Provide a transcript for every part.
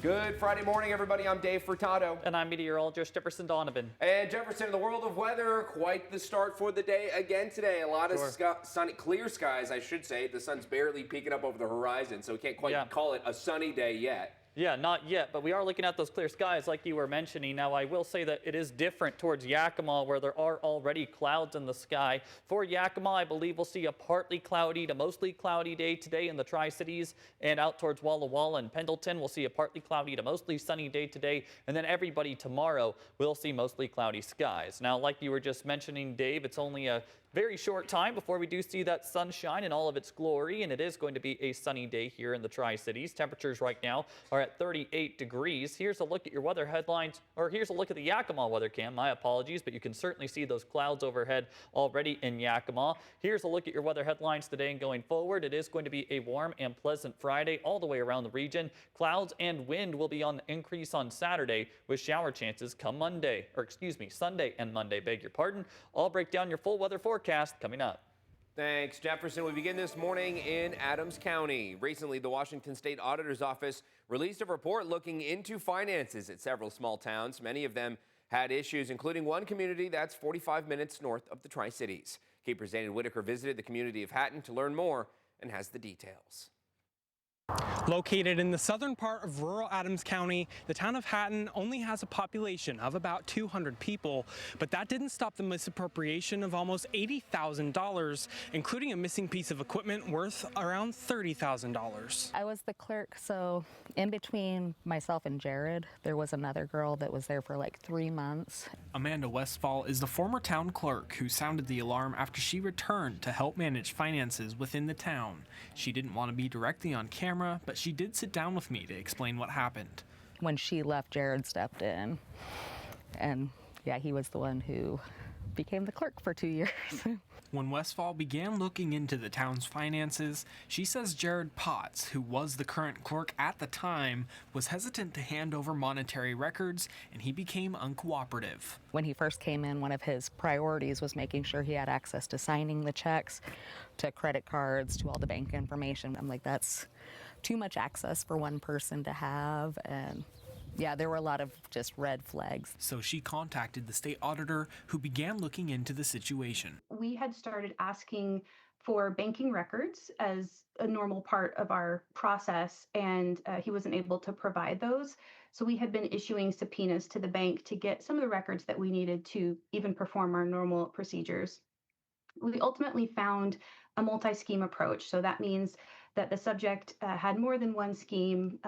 Good Friday morning, everybody. I'm Dave Furtado. And I'm meteorologist Jefferson Donovan. And Jefferson, in the world of weather, quite the start for the day again today. A lot of sunny, clear skies, I should say. The sun's barely peeking up over the horizon, so we can't quite call it a sunny day yet. Yeah, not yet, but we are looking at those clear skies like you were mentioning. Now, I will say that it is different towards Yakima, where there are already clouds in the sky. For Yakima, I believe we'll see a partly cloudy to mostly cloudy day today in the Tri-Cities, and out towards Walla Walla and Pendleton, we'll see a partly cloudy to mostly sunny day today, and then everybody tomorrow will see mostly cloudy skies. Now, like you were just mentioning, Dave, it's only a very short time before we do see that sunshine in all of its glory, and it is going to be a sunny day here in the Tri-Cities. Temperatures right now are at 38 degrees. Here's a look at your weather headlines, or here's a look at the Yakima weather cam. My apologies, but you can certainly see those clouds overhead already in Yakima. Here's a look at your weather headlines today and going forward. It is going to be a warm and pleasant Friday all the way around the region. Clouds and wind will be on the increase on Saturday with shower chances come Sunday and Monday, beg your pardon. I'll break down your full weather forecast coming up. Thanks, Jefferson. We begin this morning in Adams County. Recently, the Washington State Auditor's Office released a report looking into finances at several small towns. Many of them had issues, including one community that's 45 minutes north of the Tri-Cities. KEPR's Aidan Whitaker visited the community of Hatton to learn more and has the details. Located in the southern part of rural Adams County, the town of Hatton only has a population of about 200 people, but that didn't stop the misappropriation of almost $80,000, including a missing piece of equipment worth around $30,000. I was the clerk, so in between myself and Jared, there was another girl that was there for like 3 months. Amanda Westfall is the former town clerk who sounded the alarm after she returned to help manage finances within the town. She didn't want to be directly on camera, but she did sit down with me to explain what happened. When she left, Jared stepped in, and yeah, he was the one who became the clerk for 2 years. When Westfall began looking into the town's finances, she says Jared Potts, who was the current clerk at the time, was hesitant to hand over monetary records, and he became uncooperative. When he first came in, one of his priorities was making sure he had access to signing the checks, to credit cards, to all the bank information. I'm like, that's too much access for one person to have, and yeah, there were a lot of just red flags. So she contacted the state auditor, who began looking into the situation. We had started asking for banking records as a normal part of our process, and he wasn't able to provide those. So we had been issuing subpoenas to the bank to get some of the records that we needed to even perform our normal procedures. We ultimately found a multi-scheme approach. So that means that the subject had more than one scheme.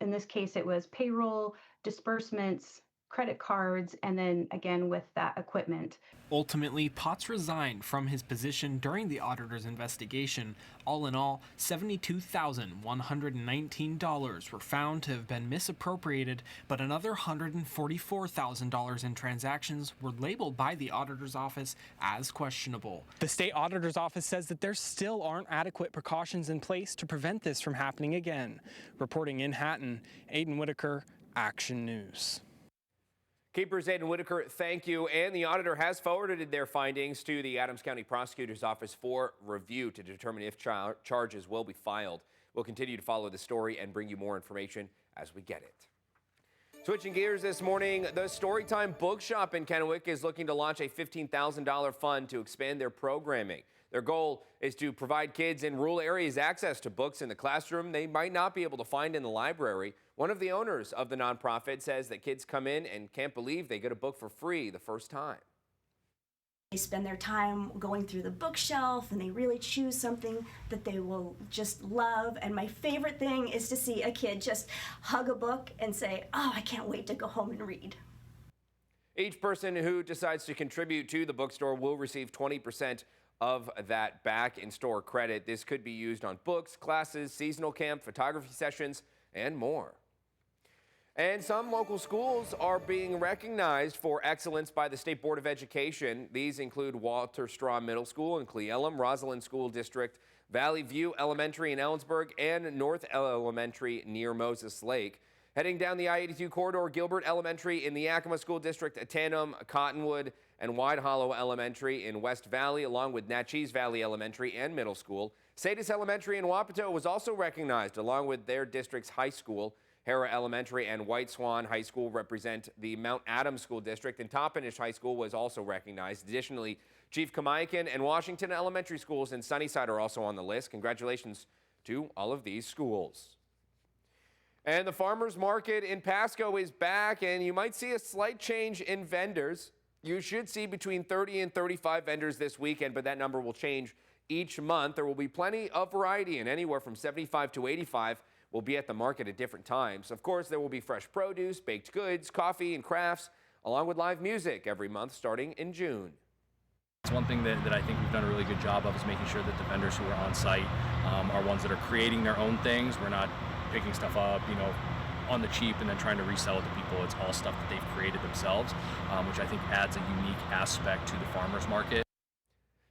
In this case, it was payroll, disbursements, credit cards, and then again with that equipment. Ultimately, Potts resigned from his position during the auditor's investigation. All in all, $72,119 were found to have been misappropriated, but another $144,000 in transactions were labeled by the auditor's office as questionable. The state auditor's office says that there still aren't adequate precautions in place to prevent this from happening again. Reporting in Hatton, Aidan Whitaker, Action News. KEPR's Aidan Whitaker, thank you. And the auditor has forwarded their findings to the Adams County Prosecutor's Office for review to determine if charges will be filed. We'll continue to follow the story and bring you more information as we get it. Switching gears this morning, the Storytime Bookshop in Kennewick is looking to launch a $15,000 fund to expand their programming. Their goal is to provide kids in rural areas access to books in the classroom they might not be able to find in the library. One of the owners of the nonprofit says that kids come in and can't believe they get a book for free the first time. They spend their time going through the bookshelf and they really choose something that they will just love. And my favorite thing is to see a kid just hug a book and say, "Oh, I can't wait to go home and read." Each person who decides to contribute to the bookstore will receive 20% of that back in store credit. This could be used on books, classes, seasonal camp, photography sessions, and more. And some local schools are being recognized for excellence by the State Board of Education. These include Walter Straw Middle School in Cle Elum, Roslyn School District, Valley View Elementary in Ellensburg, and North Elementary near Moses Lake. Heading down the I-82 corridor, Gilbert Elementary in the Yakima School District, Tanum, Cottonwood, and Wide Hollow Elementary in West Valley, along with Natchez Valley Elementary and Middle School. Sadis Elementary in Wapato was also recognized, along with their district's high school. Hera Elementary and White Swan High School represent the Mount Adams School District, and Toppenish High School was also recognized. Additionally, Chief Kamaikan and Washington Elementary Schools in Sunnyside are also on the list. Congratulations to all of these schools. And the farmers market in Pasco is back, and you might see a slight change in vendors. You should see between 30 and 35 vendors this weekend, but that number will change each month. There will be plenty of variety, and anywhere from 75 to 85 will be at the market at different times. Of course, there will be fresh produce, baked goods, coffee, and crafts, along with live music every month starting in June. It's one thing that I think we've done a really good job of is making sure that the vendors who are on site are ones that are creating their own things. We're not picking stuff up, on the cheap and then trying to resell it to people. It's all stuff that they've created themselves, which I think adds a unique aspect to the farmers market.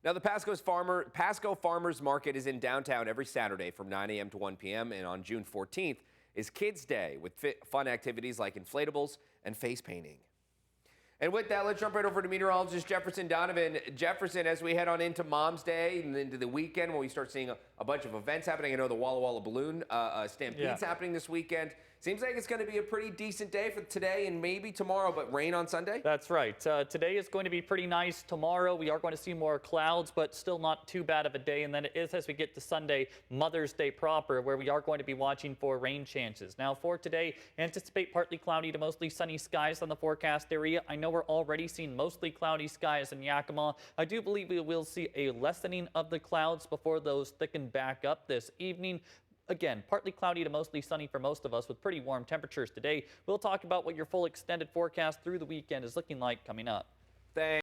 Now, the Pasco Farmers Market is in downtown every Saturday from 9 a.m. to 1 p.m. And on June 14th is Kids Day with fun activities like inflatables and face painting. And with that, let's jump right over to meteorologist Jefferson Donovan. Jefferson, as we head on into Mom's Day and into the weekend when we start seeing a bunch of events happening, I know the Walla Walla Balloon Stampede's happening this weekend. Seems like it's going to be a pretty decent day for today and maybe tomorrow, but rain on Sunday? That's right. Today is going to be pretty nice. Tomorrow we are going to see more clouds, but still not too bad of a day. And then it is as we get to Sunday, Mother's Day proper, where we are going to be watching for rain chances. Now for today, anticipate partly cloudy to mostly sunny skies on the forecast area. I know we're already seeing mostly cloudy skies in Yakima. I do believe we will see a lessening of the clouds before those thicken back up this evening. Again, partly cloudy to mostly sunny for most of us with pretty warm temperatures today. We'll talk about what your full extended forecast through the weekend is looking like coming up. Thanks.